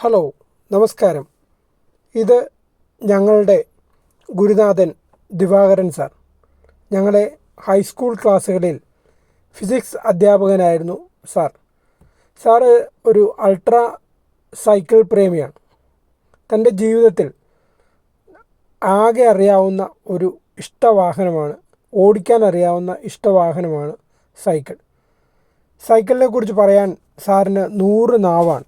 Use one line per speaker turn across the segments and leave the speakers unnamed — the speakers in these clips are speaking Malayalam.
ഹലോ, നമസ്കാരം. ഇത് ഞങ്ങളുടെ ഗുരുനാഥൻ ദിവാകരൻ സാർ. ഞങ്ങളെ ഹൈസ്കൂൾ ക്ലാസ്സുകളിൽ ഫിസിക്സ് അധ്യാപകനായിരുന്നു സാർ. സാറ് ഒരു അൾട്രാ സൈക്കിൾ പ്രേമിയാണ്. തൻ്റെ ജീവിതത്തിൽ ആകെ അറിയാവുന്ന ഒരു ഇഷ്ടവാഹനമാണ്, ഓടിക്കാൻ അറിയാവുന്ന ഇഷ്ടവാഹനമാണ് സൈക്കിൾ. സൈക്കിളിനെ കുറിച്ച് പറയാൻ സാറിന് 100 നാവാണ്.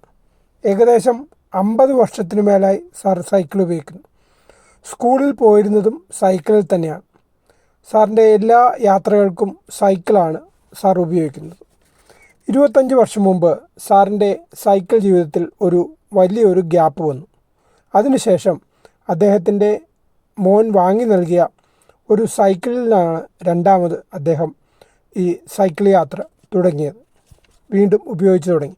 ഏകദേശം 50 വർഷത്തിനു മേലായി സാർ സൈക്കിൾ ഉപയോഗിക്കുന്നു. സ്കൂളിൽ പോയിരുന്നതും സൈക്കിളിൽ തന്നെയാണ്. സാറിൻ്റെ എല്ലാ യാത്രകൾക്കും സൈക്കിളാണ് സാർ ഉപയോഗിക്കുന്നത്. 25 വർഷം മുമ്പ് സാറിൻ്റെ സൈക്കിൾ ജീവിതത്തിൽ വലിയൊരു ഗ്യാപ്പ് വന്നു. അതിനുശേഷം അദ്ദേഹത്തിൻ്റെ മോൻ വാങ്ങി നൽകിയ ഒരു സൈക്കിളിലാണ് രണ്ടാമത് അദ്ദേഹം ഈ സൈക്കിൾ യാത്ര തുടങ്ങിയത്, വീണ്ടും ഉപയോഗിച്ചു തുടങ്ങി.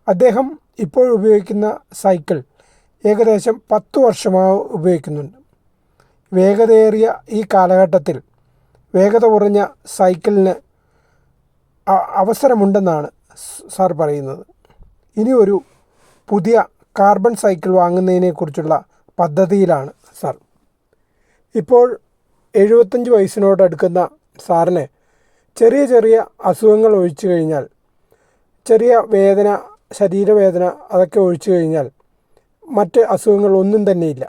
അദ്ദേഹം ഇപ്പോൾ ഉപയോഗിക്കുന്ന സൈക്കിൾ ഏകദേശം 10 വർഷമായി ഉപയോഗിക്കുന്നുണ്ട്. വേഗതയേറിയ ഈ കാലഘട്ടത്തിൽ വേഗത കുറഞ്ഞ സൈക്കിളിന് അവസരമുണ്ടെന്നാണ് സാർ പറയുന്നത്. ഇനി ഒരു പുതിയ കാർബൺ സൈക്കിൾ വാങ്ങുന്നതിനെക്കുറിച്ചുള്ള പദ്ധതിയിലാണ് സാർ. ഇപ്പോൾ 75 വയസ്സിനോടടുക്കുന്ന സാറിന് ചെറിയ ചെറിയ അസുഖങ്ങൾ ഒഴിച്ചു കഴിഞ്ഞാൽ, ചെറിയ വേദന, ശരീരവേദന അതൊക്കെ ഒഴിച്ചു കഴിഞ്ഞാൽ മറ്റ് അസുഖങ്ങൾ ഒന്നും തന്നെയില്ല.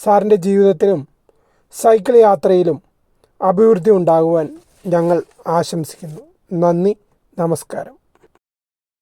സാറിൻ്റെ ജീവിതത്തിലും സൈക്കിൾ യാത്രയിലും അഭിവൃദ്ധി ഉണ്ടാകുവാൻ ഞങ്ങൾ ആശംസിക്കുന്നു. നന്ദി, നമസ്കാരം.